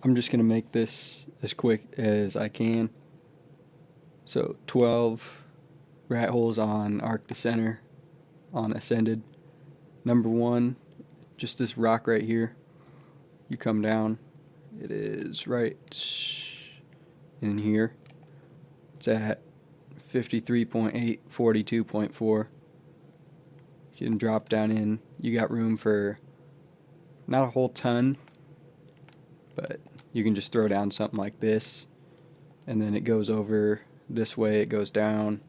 I'm just going to make this as quick as I can. So 12 rat holes on arc the center on ascended. Number one, just this rock right here. You come down. It is right in here. It's at 53.8, 42.4. You can drop down in. You got room for not a whole ton, but you can just throw down something like this, and then it goes over this way, it goes down.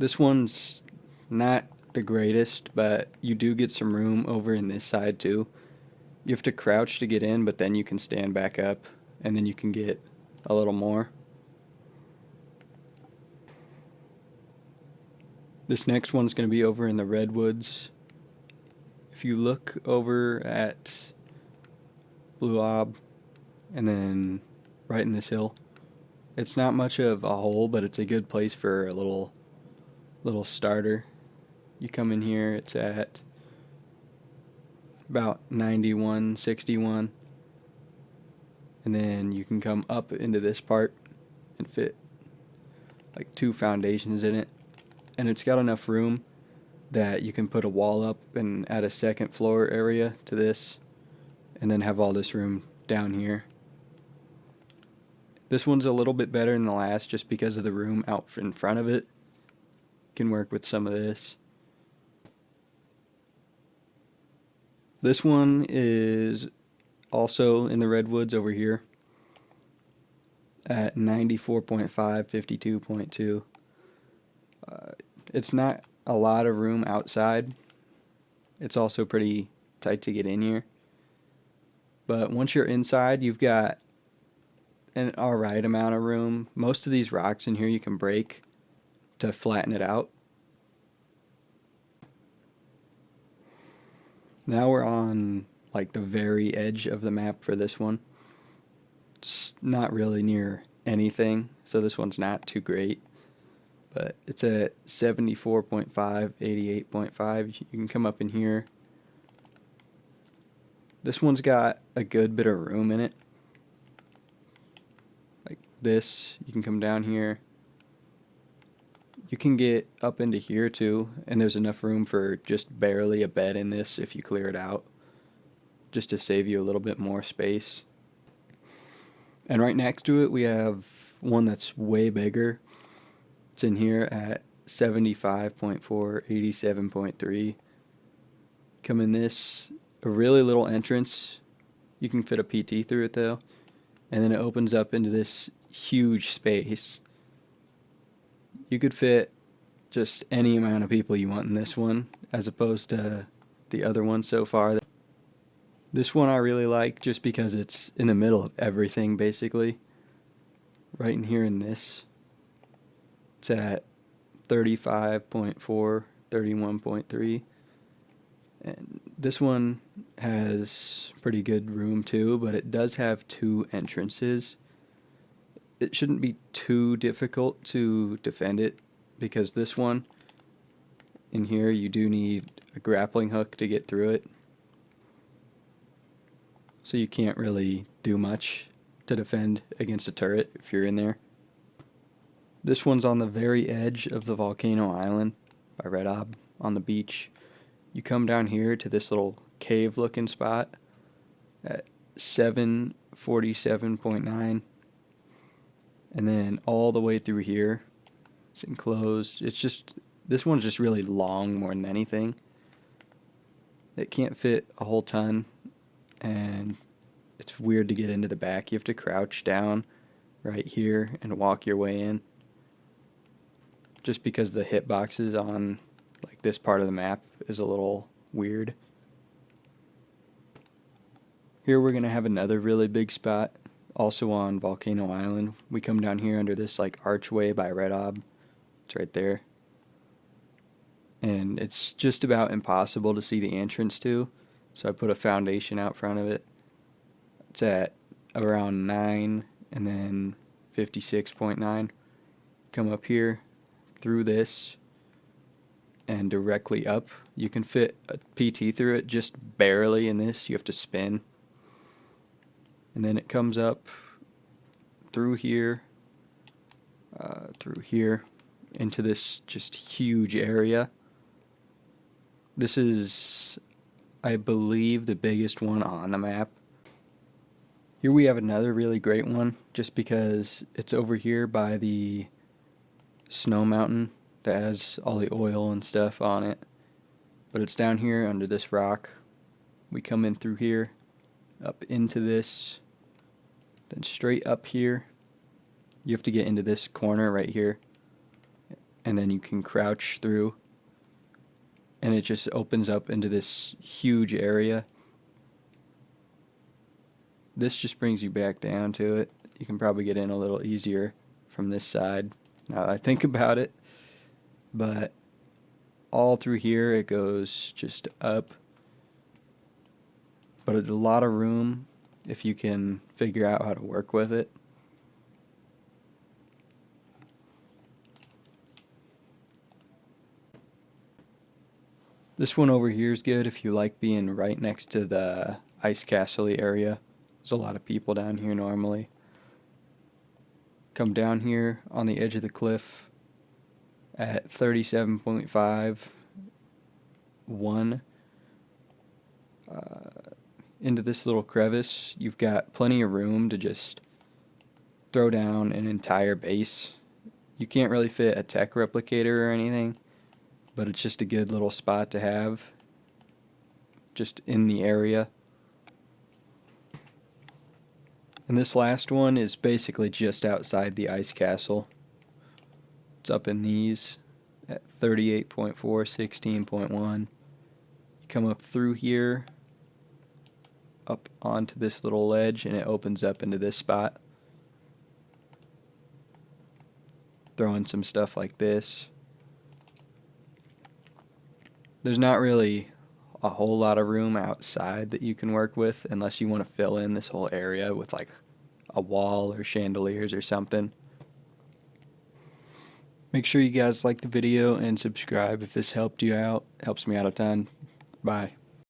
This one's not the greatest, but you do get some room over in this side too. You have to crouch to get in, but then you can stand back up, and then you can get a little more. This next one's going to be over in the redwoods. If you look over at Blue Ob and then right in this hill, it's not much of a hole, but it's a good place for a little starter. You come in here, it's at about 91, 61, and then you can come up into this part and fit like two foundations in it. And it's got enough room that you can put a wall up and add a second floor area to this, and then have all this room down here. This one's a little bit better than the last just because of the room out in front of it. You can work with some of this. This one is also in the redwoods over here at 94.5, 52.2. It's not a lot of room outside. It's also pretty tight to get in here. But once you're inside, you've got an alright amount of room. Most of these rocks in here you can break to flatten it out. Now we're on like the very edge of the map for this one. It's not really near anything, so this one's not too great. But it's at 74.5, 88.5. You can come up in here. This one's got a good bit of room in it. Like this, you can come down here. You can get up into here too, and there's enough room for just barely a bed in this if you clear it out, just to save you a little bit more space. And right next to it, we have one that's way bigger. It's in here at 75.4, 87.3. Come in this, a really little entrance. You can fit a PT through it though. And then it opens up into this huge space. You could fit just any amount of people you want in this one, as opposed to the other one so far. This one I really like just because it's in the middle of everything basically. Right in here in this. It's at 35.4, 31.3. And this one has pretty good room too, but it does have two entrances. It shouldn't be too difficult to defend it because this one in here you do need a grappling hook to get through it. So you can't really do much to defend against a turret if you're in there. This one's on the very edge of the volcano island by Red Ob on the beach. You come down here to this little cave looking spot at 747.9, and then all the way through here it's enclosed. It's just, this one's just really long more than anything. It can't fit a whole ton, and it's weird to get into the back. You have to crouch down right here and walk your way in, just because the hitboxes on like this part of the map is a little weird. Here we're gonna have another really big spot, also on Volcano Island. We come down here under this like archway by Red Ob. It's right there. And it's just about impossible to see the entrance to, so I put a foundation out front of it. It's at around 9 and then 56.9. Come up here through this and directly up. You can fit a PT through it just barely in this. You have to spin. and then it comes up through here, into this just huge area. This is, I believe, the biggest one on the map. Here we have another really great one, just because it's over here by the snow mountain that has all the oil and stuff on it. But it's down here under this rock. We come in through here, up into this, then straight up here. You have to get into this corner right here, and then you can crouch through, and it just opens up into this huge area. This just brings you back down to it. You can probably get in a little easier from this side, now that I think about it. But all through here it goes just up. But it's a lot of room if you can figure out how to work with it. This one over here is good if you like being right next to the ice castle area. There's a lot of people down here normally. Come down here on the edge of the cliff at 37.51, into this little crevice. You've got plenty of room to just throw down an entire base. You can't really fit a tech replicator or anything, but it's just a good little spot to have just in the area. And this last one is basically just outside the ice castle. It's up in these at 38.4, 16.1. You come up through here, up onto this little ledge, and it opens up into this spot. Throw in some stuff like this. There's not really a whole lot of room outside that you can work with unless you want to fill in this whole area with like a wall or chandeliers or something. Make sure you guys like the video and subscribe if this helped you out. Helps me out a ton. Bye.